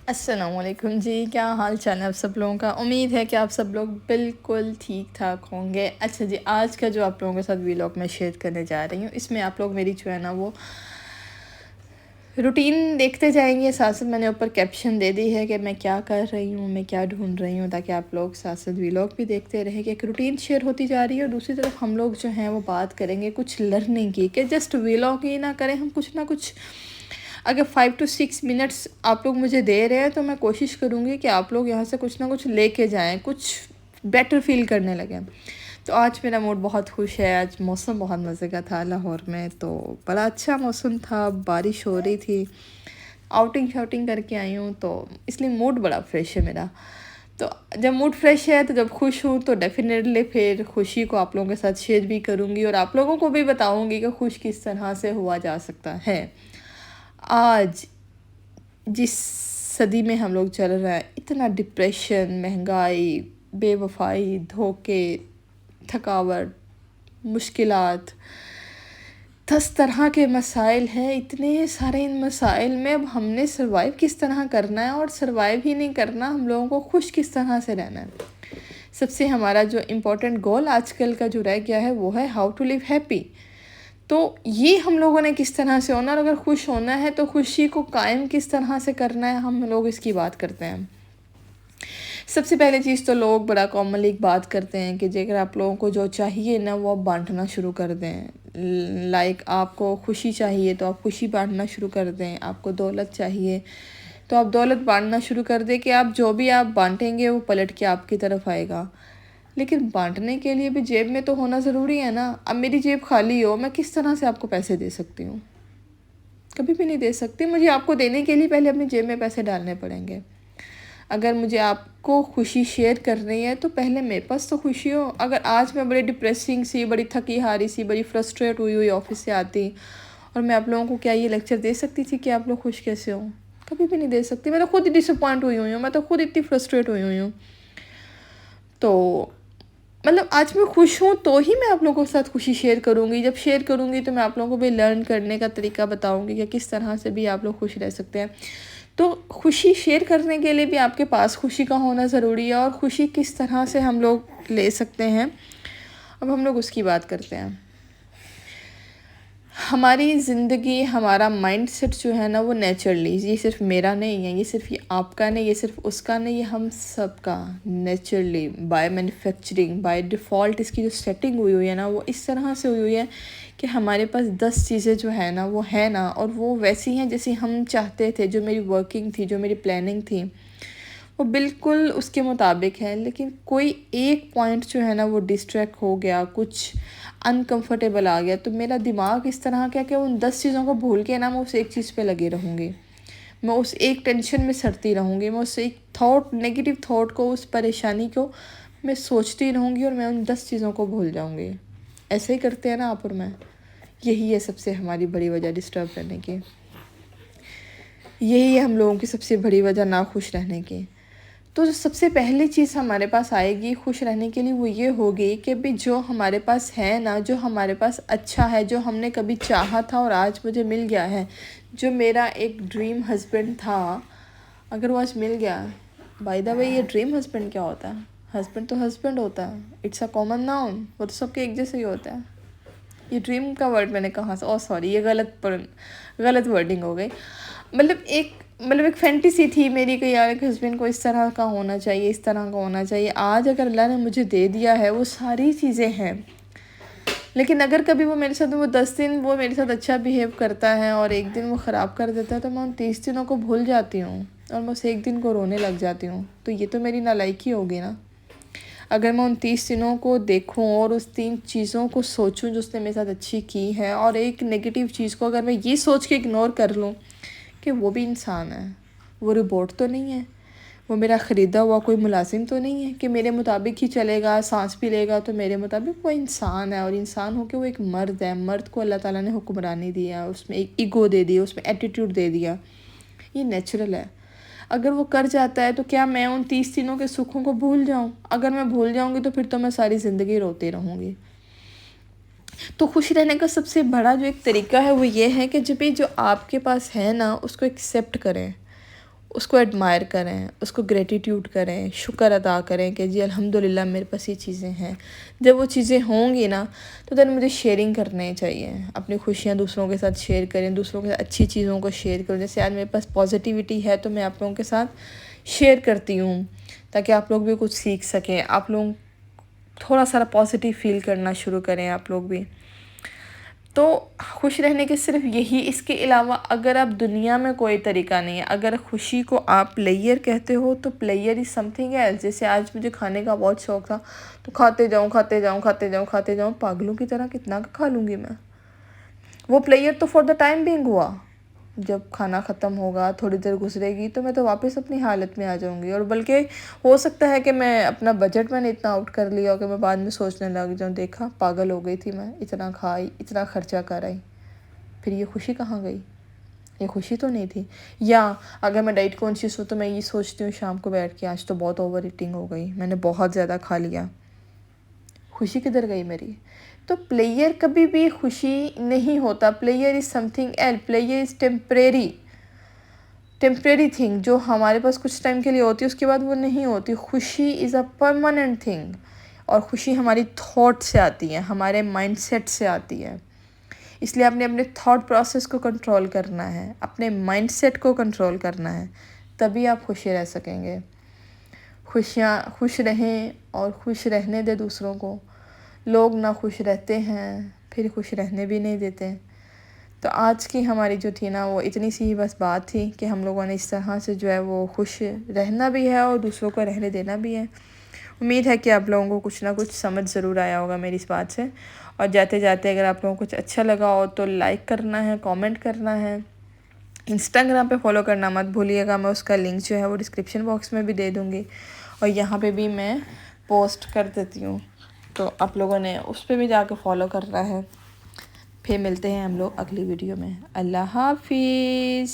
السلام علیکم جی، کیا حال چال ہے آپ سب لوگوں کا؟ امید ہے کہ آپ سب لوگ بالکل ٹھیک ٹھاک ہوں گے۔ اچھا جی، آج کا جو آپ لوگوں کے ساتھ ویلاگ میں شیئر کرنے جا رہی ہوں، اس میں آپ لوگ میری جو ہے نا وہ روٹین دیکھتے جائیں گے۔ ساتھ ساتھ میں نے اوپر کیپشن دے دی ہے کہ میں کیا کر رہی ہوں، میں کیا ڈھونڈ رہی ہوں، تاکہ آپ لوگ ساتھ ساتھ ویلاگ بھی دیکھتے رہیں کہ ایک روٹین شیئر ہوتی جا رہی ہے، اور دوسری طرف ہم لوگ جو ہیں وہ بات کریں گے کچھ لرننگ کی، کہ جسٹ ویلاگ ہی نہ کریں ہم، کچھ نہ کچھ۔ اگر 5 to 6 منٹس آپ لوگ مجھے دے رہے ہیں تو میں کوشش کروں گی کہ آپ لوگ یہاں سے کچھ نہ کچھ لے کے جائیں، کچھ بیٹر فیل کرنے لگیں۔ تو آج میرا موڈ بہت خوش ہے، آج موسم بہت مزے کا تھا لاہور میں، تو بڑا اچھا موسم تھا، بارش ہو رہی تھی، آؤٹنگ شاؤٹنگ کر کے آئی ہوں، تو اس لیے موڈ بڑا فریش ہے میرا۔ تو جب موڈ فریش ہے تو جب خوش ہوں تو ڈیفینیٹلی پھر خوشی کو آپ لوگوں کے ساتھ شیئر بھی کروں گی، اور آپ لوگوں کو بھی بتاؤں گی کہ خوش کس طرح سے ہوا جا سکتا ہے۔ آج جس صدی میں ہم لوگ چل رہے ہیں، اتنا ڈپریشن، مہنگائی، بے وفائی، دھوکے، تھکاوٹ، مشکلات، 10 طرح کے مسائل ہیں، اتنے سارے ان مسائل میں اب ہم نے سروائیو کس طرح کرنا ہے، اور سروائیو ہی نہیں کرنا، ہم لوگوں کو خوش کس طرح سے رہنا ہے۔ سب سے ہمارا جو امپورٹنٹ گول آج کل کا جو رہ گیا ہے وہ ہے ہاؤ ٹو لیو ہیپی۔ تو یہ ہم لوگوں نے کس طرح سے ہونا، اور اگر خوش ہونا ہے تو خوشی کو قائم کس طرح سے کرنا ہے، ہم لوگ اس کی بات کرتے ہیں۔ سب سے پہلے چیز تو لوگ بڑا کامنلی ایک بات کرتے ہیں کہ اگر آپ لوگوں کو جو چاہیے نا وہ آپ بانٹنا شروع کر دیں۔ لائک آپ کو خوشی چاہیے تو آپ خوشی بانٹنا شروع کر دیں، آپ کو دولت چاہیے تو آپ دولت بانٹنا شروع کر دیں، کہ آپ جو بھی آپ بانٹیں گے وہ پلٹ کے آپ کی طرف آئے گا۔ لیکن بانٹنے کے لیے بھی جیب میں تو ہونا ضروری ہے نا۔ اب میری جیب خالی ہو، میں کس طرح سے آپ کو پیسے دے سکتی ہوں؟ کبھی بھی نہیں دے سکتی۔ مجھے آپ کو دینے کے لیے پہلے اپنی جیب میں پیسے ڈالنے پڑیں گے۔ اگر مجھے آپ کو خوشی شیئر کرنی ہے تو پہلے میرے پاس تو خوشی ہو۔ اگر آج میں بڑی ڈپریسنگ سی، بڑی تھکی ہاری سی، بڑی فرسٹریٹ ہوئی آفس سے آتی، اور میں آپ لوگوں کو کیا یہ لیکچر دے سکتی تھی کہ آپ لوگ خوش کیسے ہوں؟ کبھی بھی نہیں دے سکتی۔ میں تو خود ڈس اپوائنٹ ہوئی ہوں، میں تو خود اتنی فرسٹریٹ ہوئی ہوں۔ تو مطلب آج میں خوش ہوں تو ہی میں آپ لوگوں کے ساتھ خوشی شیئر کروں گی۔ جب شیئر کروں گی تو میں آپ لوگوں کو بھی لرن کرنے کا طریقہ بتاؤں گی کہ کس طرح سے بھی آپ لوگ خوش رہ سکتے ہیں۔ تو خوشی شیئر کرنے کے لیے بھی آپ کے پاس خوشی کا ہونا ضروری ہے، اور خوشی کس طرح سے ہم لوگ لے سکتے ہیں، اب ہم لوگ اس کی بات کرتے ہیں۔ ہماری زندگی، ہمارا مائنڈ سیٹ جو ہے نا وہ نیچرلی، یہ صرف میرا نہیں ہے، یہ صرف یہ آپ کا نہیں، یہ صرف اس کا نہیں، یہ ہم سب کا naturally by manufacturing, by default اس کی جو سیٹنگ ہوئی ہے نا وہ اس طرح سے ہوئی ہے کہ ہمارے پاس 10 چیزیں جو ہے نا وہ ہے نا، اور وہ ویسی ہیں جیسی ہم چاہتے تھے، جو میری ورکنگ تھی، جو میری پلاننگ تھی، وہ بالکل اس کے مطابق ہے۔ لیکن کوئی ایک پوائنٹ جو ہے نا وہ ڈسٹریکٹ ہو گیا، کچھ انکمفرٹیبل آ گیا، تو میرا دماغ اس طرح کیا کہ ان 10 چیزوں کو بھول کے نا میں اس ایک چیز پہ لگے رہوں گی، میں اس ایک ٹینشن میں سڑتی رہوں گی، میں اس ایک تھاٹ، نیگیٹو تھاٹ کو، اس پریشانی کو میں سوچتی رہوں گی، اور میں ان 10 چیزوں کو بھول جاؤں گی۔ ایسے ہی کرتے ہیں نا آپ اور میں۔ یہی ہے سب سے ہماری بڑی وجہ ڈسٹرب رہنے کی، یہی ہے ہم لوگوں کی سب سے بڑی وجہ ناخوش رہنے کی۔ تو جو سب سے پہلی چیز ہمارے پاس آئے گی خوش رہنے کے لیے وہ یہ ہوگی کہ بھی جو ہمارے پاس ہے نا، جو ہمارے پاس اچھا ہے، جو ہم نے کبھی چاہا تھا اور آج مجھے مل گیا ہے، جو میرا ایک ڈریم ہسبینڈ تھا، اگر وہ آج مل گیا۔ بائی دا وے، یہ ڈریم ہسبینڈ کیا ہوتا ہے؟ ہسبینڈ تو ہسبینڈ ہوتا ہے، اٹس اے کامن ناؤن، وہ تو سب کے ایک جیسے ہی ہوتا ہے۔ یہ ڈریم کا ورڈ میں نے کہاں سے، سوری، یہ غلط ورڈنگ ہو گئی۔ مطلب ایک فینٹیسی تھی میری کہ یار ایک ہسبینڈ کو اس طرح کا ہونا چاہیے، اس طرح کا ہونا چاہیے۔ آج اگر اللہ نے مجھے دے دیا ہے، وہ ساری چیزیں ہیں، لیکن اگر کبھی وہ میرے ساتھ، وہ 10 دن وہ میرے ساتھ اچھا بیہیو کرتا ہے اور ایک دن وہ خراب کر دیتا ہے، تو میں ان 30 دنوں کو بھول جاتی ہوں، اور میں اس ایک دن کو رونے لگ جاتی ہوں۔ تو یہ تو میری نالائکی ہوگی نا، اگر میں ان 30 دنوں کو دیکھوں اور اس 3 چیزوں کو سوچوں جو اس نے میرے ساتھ اچھی کی ہے، اور ایک نیگیٹو چیز کو اگر میں یہ سوچ کے اگنور کر لوں کہ وہ بھی انسان ہے، وہ روبوٹ تو نہیں ہے، وہ میرا خریدا ہوا کوئی ملازم تو نہیں ہے کہ میرے مطابق ہی چلے گا، سانس بھی لے گا تو میرے مطابق، وہ انسان ہے، اور انسان ہو کے وہ ایک مرد ہے۔ مرد کو اللہ تعالیٰ نے حکمرانی دیا، اس میں ایک ایگو دے دیا، اس میں ایٹیٹیوڈ دے دیا، یہ نیچرل ہے۔ اگر وہ کر جاتا ہے تو کیا میں ان 30 دنوں کے سکھوں کو بھول جاؤں؟ اگر میں بھول جاؤں گی تو پھر تو میں ساری زندگی روتی رہوں گی۔ تو خوش رہنے کا سب سے بڑا جو ایک طریقہ ہے وہ یہ ہے کہ جب بھی جو آپ کے پاس ہے نا اس کو ایکسیپٹ کریں، اس کو ایڈمائر کریں، اس کو گریٹیٹیوڈ کریں، شکر ادا کریں کہ جی الحمدللہ میرے پاس یہ چیزیں ہیں۔ جب وہ چیزیں ہوں گی نا تو دین مجھے شیئرنگ کرنے چاہیے، اپنی خوشیاں دوسروں کے ساتھ شیئر کریں، دوسروں کے ساتھ اچھی چیزوں کو شیئر کریں۔ جیسے آج میرے پاس پازیٹیوٹی ہے تو میں آپ لوگوں کے ساتھ شیئر کرتی ہوں تاکہ آپ لوگ بھی کچھ سیکھ سکیں، آپ لوگ تھوڑا سا پازیٹیو فیل کرنا شروع کریں آپ لوگ بھی۔ تو خوش رہنے کے صرف یہی، اس کے علاوہ اگر آپ دنیا میں کوئی طریقہ نہیں ہے، اگر خوشی کو آپ پلیئر کہتے ہو تو player is something else. جیسے آج مجھے کھانے کا بہت شوق تھا تو کھاتے جاؤں، پاگلوں کی طرح کتنا کھا لوں گی میں۔ وہ پلیئر تو فار دا ٹائم بینگ ہوا، جب کھانا ختم ہوگا تھوڑی دیر گزرے گی تو میں تو واپس اپنی حالت میں آ جاؤں گی، اور بلکہ ہو سکتا ہے کہ میں اپنا بجٹ میں نے اتنا آؤٹ کر لیا کہ میں بعد میں سوچنے لگ جاؤں دیکھا پاگل ہو گئی تھی میں، اتنا کھائی، اتنا خرچہ کر آئی، پھر یہ خوشی کہاں گئی؟ یہ خوشی تو نہیں تھی۔ یا اگر میں ڈائٹ کانشیس ہوں تو میں یہ سوچتی ہوں شام کو بیٹھ کے آج تو بہت اوور ایٹنگ ہو گئی، میں نے بہت زیادہ کھا لیا، خوشی کدھر گئی میری؟ تو پلیئر کبھی بھی خوشی نہیں ہوتا، player is some thing L, player is temporary thing جو ہمارے پاس کچھ ٹائم کے لیے ہوتی ہے، اس کے بعد وہ نہیں ہوتی۔ خوشی از اے پرماننٹ تھنگ، اور خوشی ہماری تھاٹ سے آتی ہے، ہمارے مائنڈ سیٹ سے آتی ہے۔ اس لیے آپ نے اپنے تھاٹ پروسیس کو کنٹرول کرنا ہے، اپنے مائنڈ سیٹ کو کنٹرول کرنا ہے، تبھی آپ خوشی رہ سکیں گے۔ خوش رہیں اور خوش رہنے دے دوسروں کو۔ لوگ نہ خوش رہتے ہیں پھر خوش رہنے بھی نہیں دیتے۔ تو آج کی ہماری جو تھی نا وہ اتنی سی ہی بس بات تھی کہ ہم لوگوں نے اس طرح سے جو ہے وہ خوش رہنا بھی ہے اور دوسروں کو رہنے دینا بھی ہے۔ امید ہے کہ آپ لوگوں کو کچھ نہ کچھ سمجھ ضرور آیا ہوگا میری اس بات سے، اور جاتے جاتے اگر آپ لوگوں کو کچھ اچھا لگا ہو تو لائک کرنا ہے، کامنٹ کرنا ہے، انسٹاگرام پہ فالو کرنا مت بھولیے گا، میں اس کا لنک جو ہے وہ ڈسکرپشن باکس میں بھی دے دوں گی، اور یہاں پہ بھی میں پوسٹ کر دیتی ہوں، تو آپ لوگوں نے اس پہ بھی جا کے فالو کرنا ہے۔ پھر ملتے ہیں ہم لوگ اگلی ویڈیو میں۔ اللہ حافظ۔